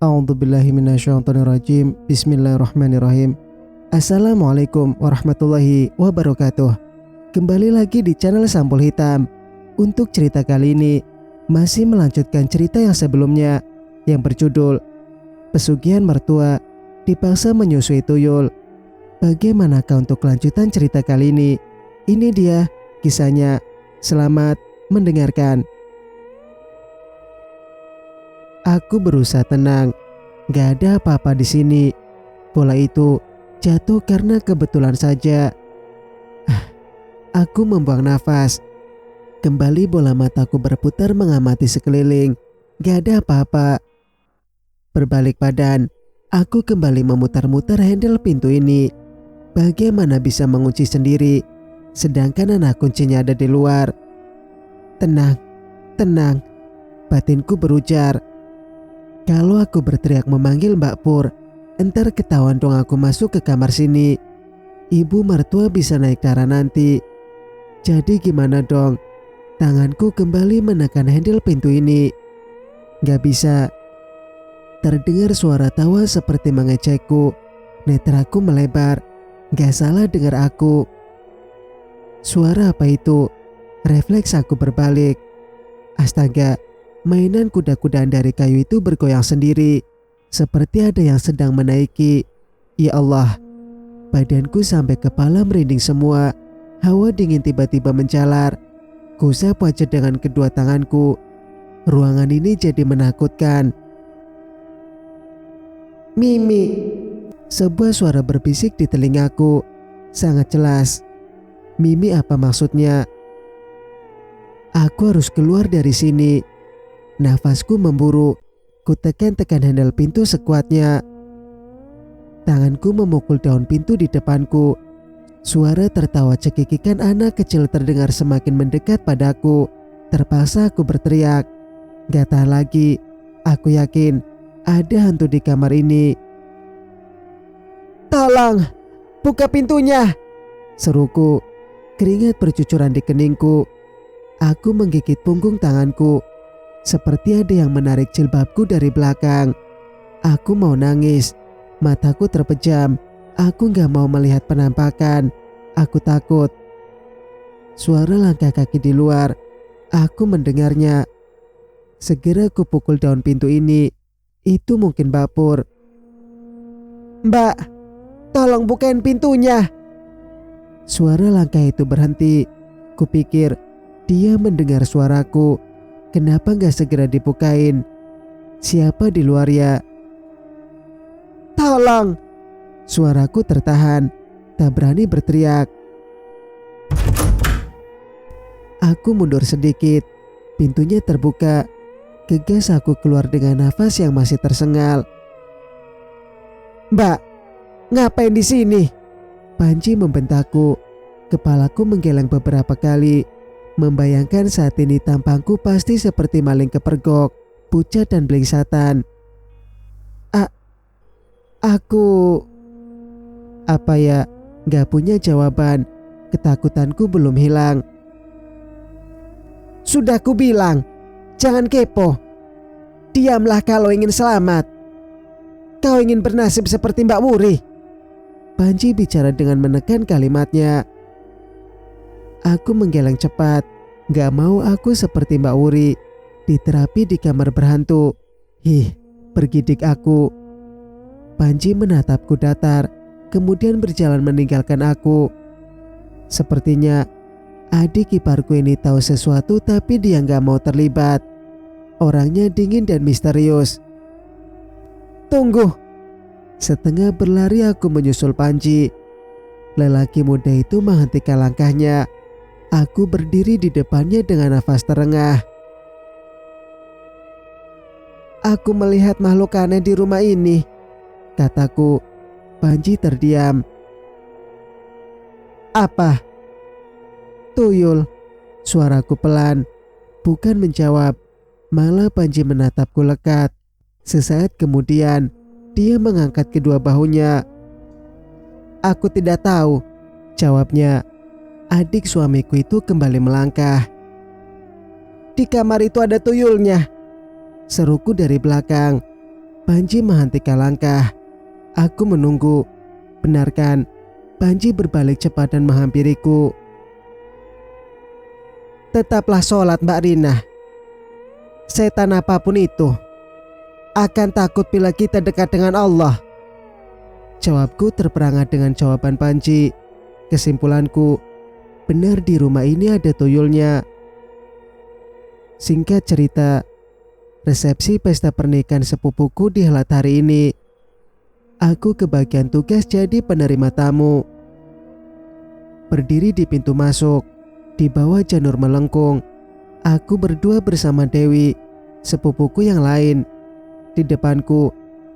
A'udzubillahi minasyaitonirrajim. Bismillahirrahmanirrahim. Assalamualaikum warahmatullahi wabarakatuh. Kembali lagi di channel Sampul Hitam. Untuk cerita kali ini masih melanjutkan cerita yang sebelumnya yang berjudul Pesugihan Mertua Dipaksa Menyusui Tuyul. Bagaimanakah untuk kelanjutan cerita kali ini? Ini dia kisahnya. Selamat mendengarkan. Aku berusaha tenang. Gak ada apa-apa di sini. Bola itu jatuh karena kebetulan saja. Aku membuang nafas. Kembali bola mataku berputar mengamati sekeliling. Gak ada apa-apa. Berbalik badan, aku kembali memutar-mutar handle pintu ini. Bagaimana bisa mengunci sendiri, sedangkan anak kuncinya ada di luar? Tenang, tenang. Batinku berujar. Kalau aku berteriak memanggil Mbak Pur, entar ketahuan dong aku masuk ke kamar sini. Ibu mertua bisa naik darah nanti. Jadi gimana dong? Tanganku kembali menekan handle pintu ini. Gak bisa. Terdengar suara tawa seperti mengejekku. Netraku melebar. Gak salah dengar aku. Suara apa itu? Refleks aku berbalik. Astaga. Mainan kuda-kudaan dari kayu itu bergoyang sendiri, seperti ada yang sedang menaiki. Ya Allah, badanku sampai kepala merinding semua. Hawa dingin tiba-tiba menjalar. Kusap wajah dengan kedua tanganku. Ruangan ini jadi menakutkan. Mimi, sebuah suara berbisik di telingaku. Sangat jelas. Mimi apa maksudnya? Aku harus keluar dari sini. Nafasku memburu. Ku tekan-tekan handle pintu sekuatnya. Tanganku memukul daun pintu di depanku. Suara tertawa cekikikan anak kecil terdengar semakin mendekat padaku. Terpaksa aku berteriak. Gak tahan lagi. Aku yakin ada hantu di kamar ini. Tolong, buka pintunya, seruku. Keringat bercucuran di keningku. Aku menggigit punggung tanganku. Seperti ada yang menarik jilbabku dari belakang. Aku mau nangis. Mataku terpejam. Aku gak mau melihat penampakan. Aku takut. Suara langkah kaki di luar. Aku mendengarnya. Segera ku pukul daun pintu ini. Itu mungkin Mbak Pur. Mbak, tolong bukain pintunya. Suara langkah itu berhenti. Kupikir dia mendengar suaraku. Kenapa gak segera dibukain? Siapa di luar ya? Tolong! Suaraku tertahan. Tak berani berteriak. Aku mundur sedikit. Pintunya terbuka. Gegas aku keluar dengan nafas yang masih tersengal. Mbak, ngapain di sini? Panji membentakku. Kepalaku menggeleng beberapa kali. Membayangkan saat ini tampangku pasti seperti maling kepergok, pucat dan belingsatan. Aku... Apa ya? Gak punya jawaban. Ketakutanku belum hilang. Sudah ku bilang, jangan kepo. Diamlah kalau ingin selamat. Kau ingin bernasib seperti Mbak Wuri. Panji bicara dengan menekan kalimatnya. Aku menggeleng cepat. Gak mau aku seperti Mbak Wuri, diterapi di kamar berhantu. Bergidik aku. Panji menatapku datar, kemudian berjalan meninggalkan aku. Sepertinya adik iparku ini tahu sesuatu, tapi dia gak mau terlibat. Orangnya dingin dan misterius. Tunggu. Setengah berlari aku menyusul Panji. Lelaki muda itu menghentikan langkahnya. Aku berdiri di depannya dengan nafas terengah. Aku melihat makhluk aneh di rumah ini, kataku. Panji terdiam. Apa? Tuyul. Suaraku pelan. Bukan menjawab. Malah Panji menatapku lekat. Sesaat kemudian, dia mengangkat kedua bahunya. Aku tidak tahu, jawabnya. Adik suamiku itu kembali melangkah. Di kamar itu ada tuyulnya, seruku dari belakang. Panji menghentikan langkah. Aku menunggu. Benarkan, Panji berbalik cepat dan menghampiriku. Tetaplah sholat Mbak Rina. Setan apapun itu akan takut bila kita dekat dengan Allah. Jawabku terperangat dengan jawaban Panji. Kesimpulanku, benar di rumah ini ada tuyulnya. Singkat cerita, resepsi pesta pernikahan sepupuku dihelat hari ini. Aku kebagian tugas jadi penerima tamu. Berdiri di pintu masuk, di bawah janur melengkung, aku berdua bersama Dewi, sepupuku yang lain. Di depanku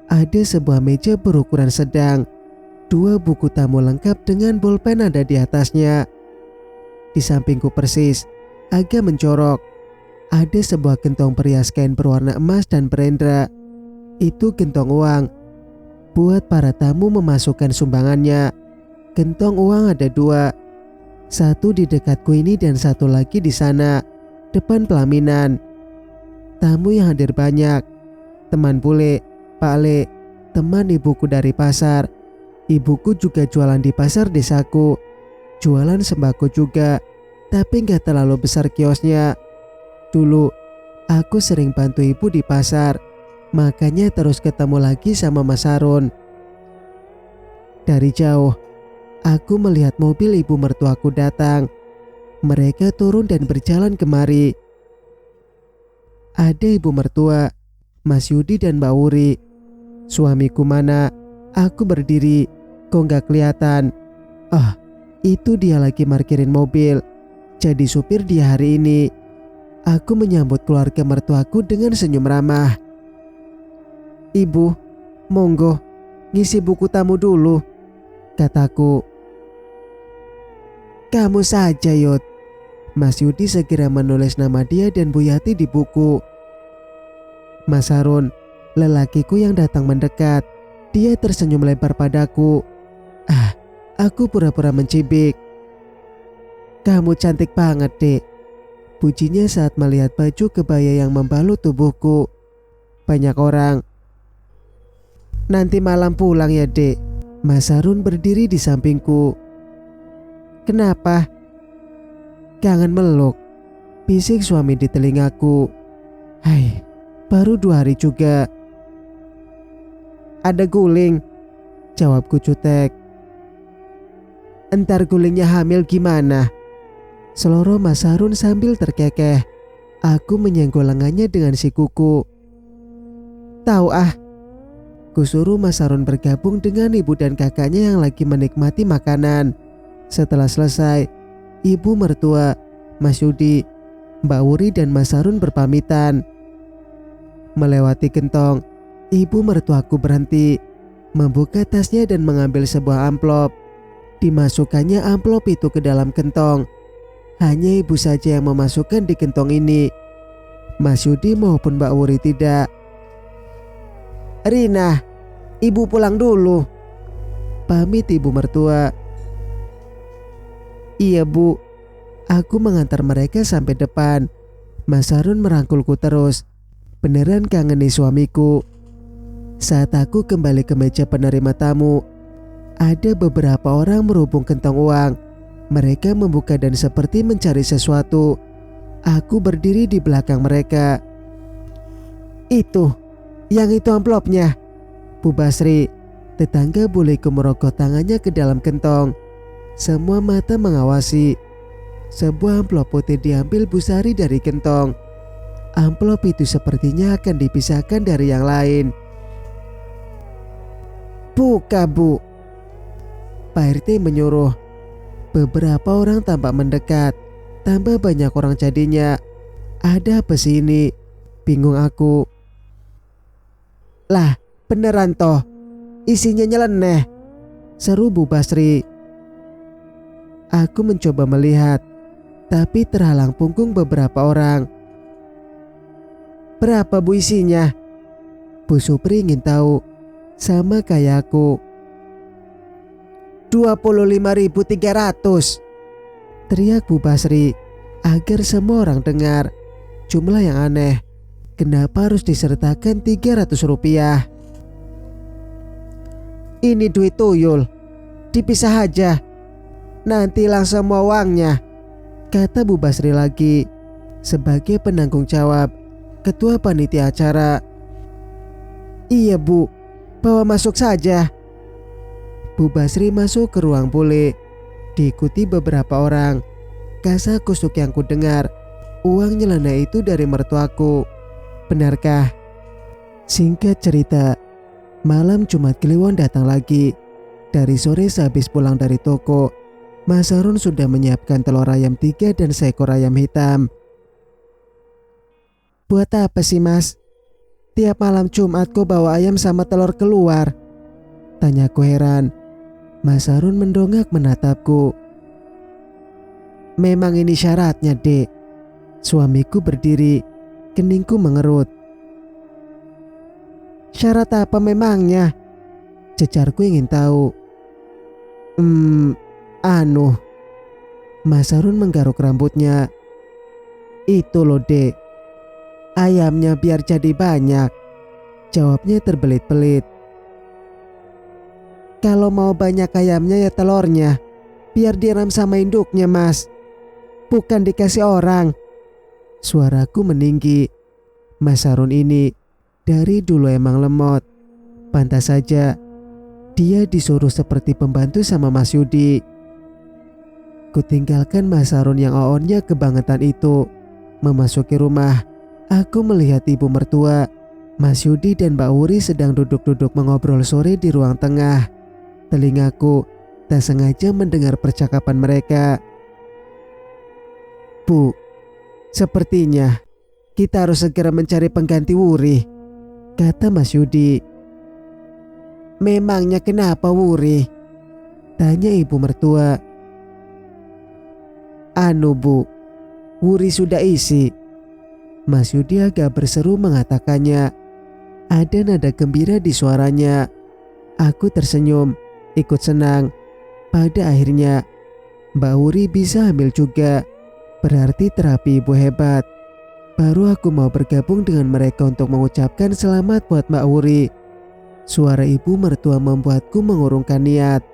ada sebuah meja berukuran sedang. 2 buku tamu lengkap dengan bolpen ada di atasnya. Di sampingku persis, agak mencorok, ada sebuah gentong perias kain berwarna emas dan berendra. Itu gentong uang buat para tamu memasukkan sumbangannya. Gentong uang ada 2, satu di dekatku ini dan satu lagi di sana, depan pelaminan. Tamu yang hadir banyak. Teman bule, Pak Le, teman ibuku dari pasar. Ibuku juga jualan di pasar desaku. Jualan sembako juga, tapi gak terlalu besar kiosnya. Dulu, aku sering bantu ibu di pasar, makanya terus ketemu lagi sama Mas Harun. Dari jauh, aku melihat mobil ibu mertuaku datang. Mereka turun dan berjalan kemari. Ada ibu mertua, Mas Yudi dan Mbak Wuri. Suamiku mana? Aku berdiri, kok gak kelihatan. Itu dia lagi parkirin mobil. Jadi supir dia hari ini. Aku menyambut keluarga mertuaku dengan senyum ramah. Ibu, monggo, ngisi buku tamu dulu, kataku. Kamu saja Yud. Mas Yudi segera menulis nama dia dan Bu Yati di buku. Mas Harun, lelakiku yang datang mendekat. Dia tersenyum lebar padaku. Aku pura-pura mencibik. Kamu cantik banget, Dek, pujinya saat melihat baju kebaya yang membalut tubuhku. Banyak orang. Nanti malam pulang ya, Dek. Mas Harun berdiri di sampingku. Kenapa? Kangen meluk, bisik suami di telingaku. Hai, baru 2 hari juga. Ada guling, jawabku jutek. Entar gulingnya hamil gimana? Seloroh Mas Harun sambil terkekeh. Aku menyenggol lengannya dengan sikuku. Tahu kusuruh Mas Harun bergabung dengan ibu dan kakaknya yang lagi menikmati makanan. Setelah selesai, ibu mertua, Mas Yudi, Mbak Wuri dan Mas Harun berpamitan. Melewati gentong, ibu mertuaku berhenti, membuka tasnya dan mengambil sebuah amplop. Dimasukkannya amplop itu ke dalam gentong. Hanya ibu saja yang memasukkan di gentong ini. Mas Yudi maupun Mbak Wuri tidak. Rina, ibu pulang dulu, pamit ibu mertua. Iya Bu. Aku mengantar mereka sampai depan. Mas Harun merangkulku terus. Beneran kangen nih suamiku. Saat aku kembali ke meja penerima tamu, ada beberapa orang merubung kantong uang. Mereka membuka dan seperti mencari sesuatu. Aku berdiri di belakang mereka. Yang itu amplopnya. Bu Basri, tetangga buleku merogoh tangannya ke dalam kantong. Semua mata mengawasi. Sebuah amplop putih diambil Bu Sari dari kantong. Amplop itu sepertinya akan dipisahkan dari yang lain. Buka Bu, Pak RT menyuruh. Beberapa orang tampak mendekat. Tambah banyak orang jadinya. Ada apa sih ini? Bingung aku. Lah, beneran toh, isinya nyeleneh, seru Bu Basri. Aku mencoba melihat, tapi terhalang punggung beberapa orang. Berapa Bu isinya? Bu Supri ingin tahu, sama kayak aku. 25.300, teriak Bu Basri agar semua orang dengar. Jumlah yang aneh. Kenapa harus disertakan 300 rupiah? Ini duit tuyul, dipisah aja, nanti hilang semua uangnya, kata Bu Basri lagi sebagai penanggung jawab ketua panitia acara. Iya Bu, bawa masuk saja. Bu Basri masuk ke ruang bule, diikuti beberapa orang. Kasakusuk yang ku dengar, uang nyelana itu dari mertuaku. Benarkah? Singkat cerita, malam Jumat Kliwon datang lagi. Dari sore sehabis pulang dari toko, Mas Harun sudah menyiapkan telur ayam 3 dan seekor ayam hitam. Buat apa sih Mas? Tiap malam Jumat kau bawa ayam sama telur keluar? Tanyaku heran. Mas Harun mendongak menatapku. Memang ini syaratnya, Dek. Suamiku berdiri, keningku mengerut. Syarat apa memangnya? Cecarku ingin tahu. Mas Harun menggaruk rambutnya. Itu loh Dek, ayamnya biar jadi banyak. Jawabnya terbelit-belit. Kalau mau banyak ayamnya ya telurnya, biar diram sama induknya Mas, bukan dikasih orang. Suaraku meninggi. Mas Harun ini dari dulu emang lemot. Pantas saja dia disuruh seperti pembantu sama Mas Yudi. Kutinggalkan Mas Harun yang oonnya kebangetan itu. Memasuki rumah, aku melihat ibu mertua, Mas Yudi dan Mbak Wuri sedang duduk-duduk mengobrol sore di ruang tengah. Telingaku tak sengaja mendengar percakapan mereka. Bu, sepertinya kita harus segera mencari pengganti Wuri, kata Mas Yudi. Memangnya kenapa Wuri? Tanya ibu mertua. Bu, Wuri sudah isi. Mas Yudi agak berseru mengatakannya. Ada nada gembira di suaranya. Aku tersenyum, ikut senang. Pada akhirnya Mbak Wuri bisa hamil juga. Berarti terapi ibu hebat. Baru aku mau bergabung dengan mereka untuk mengucapkan selamat buat Mbak Wuri. Suara ibu mertua membuatku mengurungkan niat.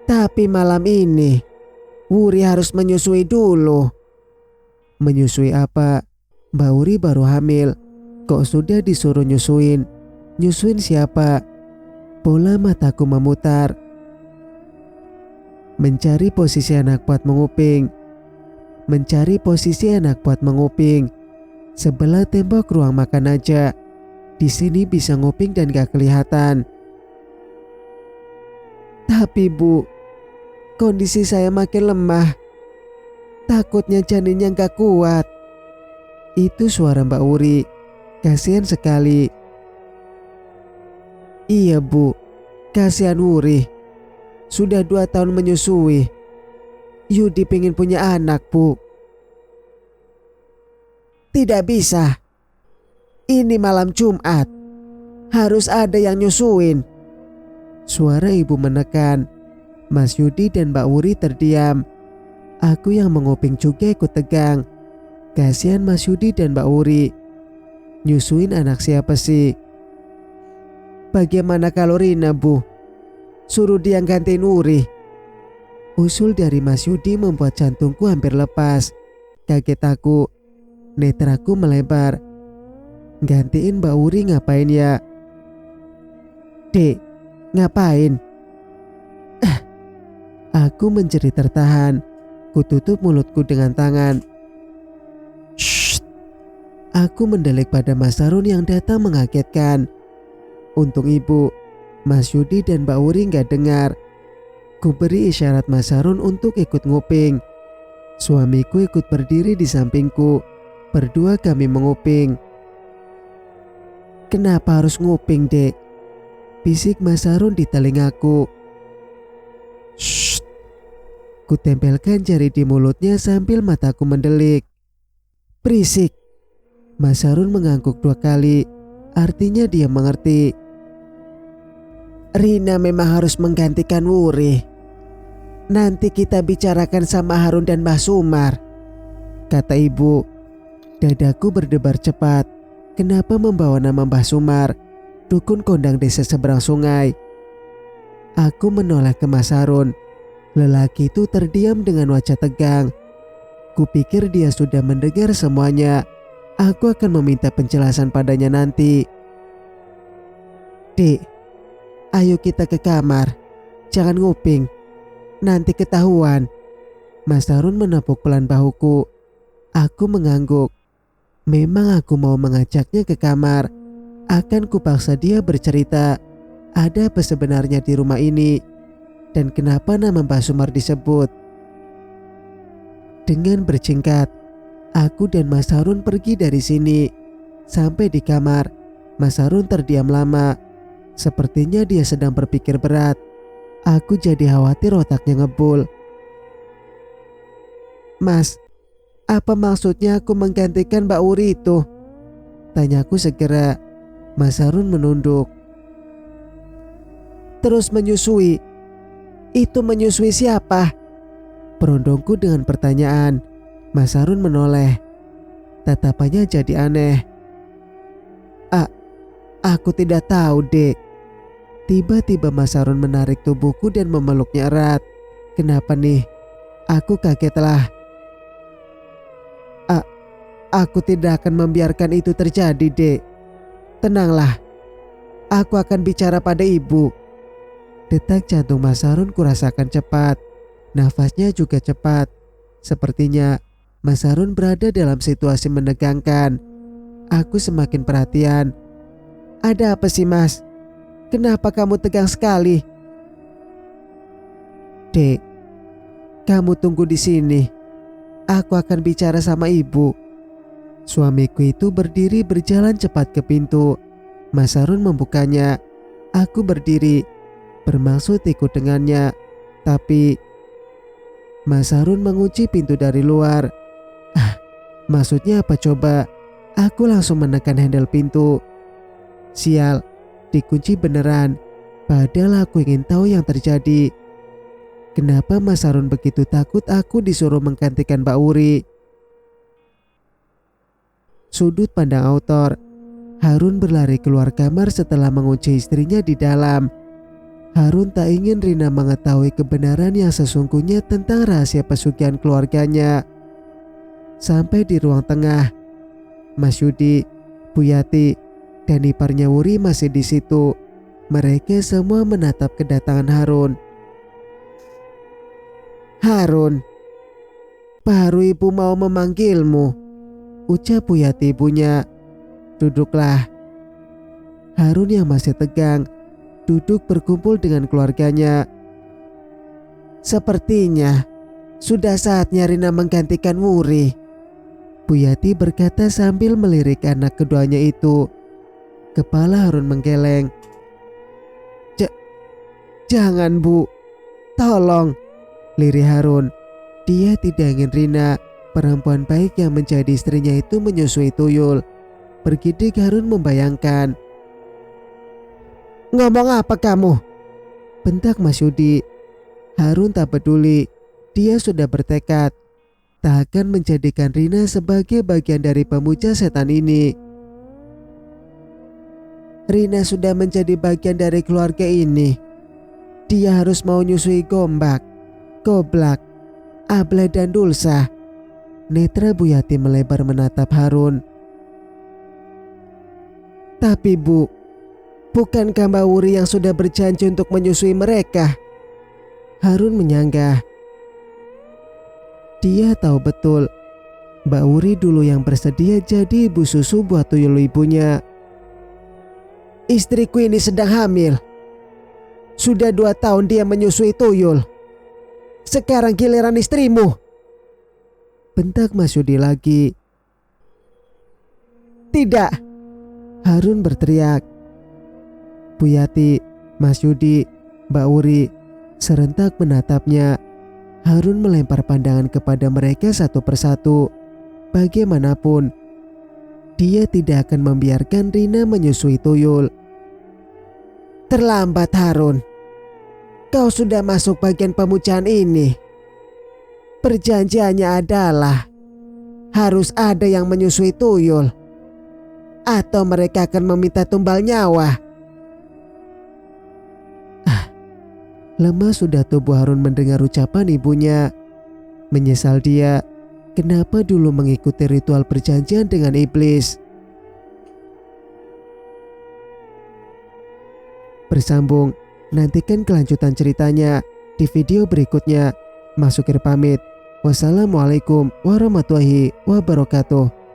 Tapi malam ini Wuri harus menyusui dulu. Menyusui apa? Mbak Wuri baru hamil, kok sudah disuruh nyusuin? Nyusuin siapa? Bola mataku memutar. Mencari posisi anak buat menguping. Mencari posisi anak buat menguping. Sebelah tembok ruang makan aja. Di sini bisa nguping dan gak kelihatan. Tapi Bu, kondisi saya makin lemah. Takutnya janinnya gak kuat. Itu suara Mbak Wuri. Kasihan sekali. Iya Bu, kasihan Wuri. Sudah 2 tahun menyusui. Yudi pengen punya anak Bu. Tidak bisa. Ini malam Jumat, harus ada yang nyusuin. Suara ibu menekan. Mas Yudi dan Mbak Wuri terdiam. Aku yang menguping juga ikut tegang. Kasihan Mas Yudi dan Mbak Wuri. Nyusuin anak siapa sih? Bagaimana kalau Rina Bu? Suruh dia gantiin Wuri. Usul dari Mas Yudi membuat jantungku hampir lepas. Kaget aku. Netraku melebar. Gantiin Mbak Wuri ngapain ya? Dek, ngapain? Aku menjerit tertahan. Kututup mulutku dengan tangan. Shh. Aku mendelik pada Mas Harun yang datang mengagetkan. Untung ibu, Mas Yudi dan Mbak Wuri gak dengar. Ku beri isyarat Mas Harun untuk ikut nguping. Suamiku ikut berdiri di sampingku. Berdua kami menguping. Kenapa harus nguping Dek? Bisik Mas Harun di telingaku. Shh. Ku tempelkan jari di mulutnya sambil mataku mendelik. Berisik. Mas Harun mengangguk 2 kali. Artinya dia mengerti. Rina memang harus menggantikan Wuri. Nanti kita bicarakan sama Harun dan Mbah Sumar, kata ibu. Dadaku berdebar cepat. Kenapa membawa nama Mbah Sumar? dukun kondang desa seberang sungai. Aku menoleh ke Mas Harun. Lelaki itu terdiam dengan wajah tegang. Kupikir dia sudah mendengar semuanya. Aku akan meminta penjelasan padanya nanti. Dek, ayo kita ke kamar. Jangan nguping. Nanti ketahuan. Mas Harun menepuk pelan bahuku. Aku mengangguk. Memang aku mau mengajaknya ke kamar. Akan kupaksa dia bercerita. Ada apa sebenarnya di rumah ini? Dan kenapa nama Mbak Sumar disebut? Dengan berjingkat, aku dan Mas Harun pergi dari sini. Sampai di kamar, Mas Harun terdiam lama. Sepertinya dia sedang berpikir berat. Aku jadi khawatir otaknya ngebul. Mas, apa maksudnya aku menggantikan Mbak Wuri itu? Tanyaku segera. Mas Harun menunduk. Terus menyusui. Itu menyusui siapa? Berondongku dengan pertanyaan. Mas Harun menoleh. Tatapannya jadi aneh. Aku tidak tahu, Dek. Tiba-tiba Mas Harun menarik tubuhku dan memeluknya erat. Kenapa nih? Aku kagetlah. Aku tidak akan membiarkan itu terjadi, Dek. Tenanglah. Aku akan bicara pada ibu. Detak jantung Mas Harun kurasakan cepat. Nafasnya juga cepat. Sepertinya Mas Harun berada dalam situasi menegangkan. Aku semakin perhatian. Ada apa sih, Mas? Kenapa kamu tegang sekali? Dek, kamu tunggu di sini. Aku akan bicara sama ibu. Suamiku itu berdiri berjalan cepat ke pintu. Mas Harun membukanya. Aku berdiri, bermaksud ikut dengannya. Tapi Mas Harun mengunci pintu dari luar. Maksudnya apa coba? Aku langsung menekan handle pintu. Sial, dikunci beneran. Padahal aku ingin tahu yang terjadi. Kenapa Mas Harun begitu takut aku disuruh menggantikan Mbak Wuri? Sudut pandang autor. Harun berlari keluar kamar setelah mengunci istrinya di dalam. Harun tak ingin Rina mengetahui kebenaran yang sesungguhnya tentang rahasia pesugihan keluarganya. Sampai di ruang tengah, Mas Yudi, Bu Yati, dan iparnya Wuri masih di situ. Mereka semua menatap kedatangan Harun. Harun, baru ibu mau memanggilmu, ucap Bu Yati ibunya. Duduklah. Harun yang masih tegang duduk berkumpul dengan keluarganya. Sepertinya sudah saatnya Rina menggantikan Wuri, Bu Yati berkata sambil melirik anak keduanya itu. Kepala Harun menggeleng. Jangan, Bu, tolong, lirih Harun. Dia tidak ingin Rina, perempuan baik yang menjadi istrinya itu, menyusui tuyul. Bergidik Harun membayangkan. Ngomong apa kamu? Bentak Mas Yudi. Harun tak peduli. Dia sudah bertekad tak akan menjadikan Rina sebagai bagian dari pemuja setan ini. Rina sudah menjadi bagian dari keluarga ini. Dia harus mau nyusui Gombak, Goblak, Able dan Dulsa. Netra Bu Yati melebar menatap Harun. Tapi Bu, bukankah Mbak Wuri yang sudah berjanji untuk menyusui mereka? Harun menyanggah. Dia tahu betul Mbak Wuri dulu yang bersedia jadi ibu susu buat tuyul ibunya. Istriku ini sedang hamil. Sudah 2 tahun dia menyusui tuyul. Sekarang giliran istrimu. Bentak Mas Yudi lagi. Tidak, Harun berteriak. Bu Yati, Mas Yudi, Mbak Wuri serentak menatapnya. Harun melempar pandangan kepada mereka satu persatu. Bagaimanapun, dia tidak akan membiarkan Rina menyusui tuyul. Terlambat, Harun. Kau sudah masuk bagian pemujaan ini. Perjanjiannya adalah harus ada yang menyusui tuyul, atau mereka akan meminta tumbal nyawa. Lemas sudah tubuh Harun mendengar ucapan ibunya. Menyesal dia, kenapa dulu mengikuti ritual perjanjian dengan iblis. Bersambung, nantikan kelanjutan ceritanya di video berikutnya. Mas Sukir pamit. Wassalamualaikum warahmatullahi wabarakatuh.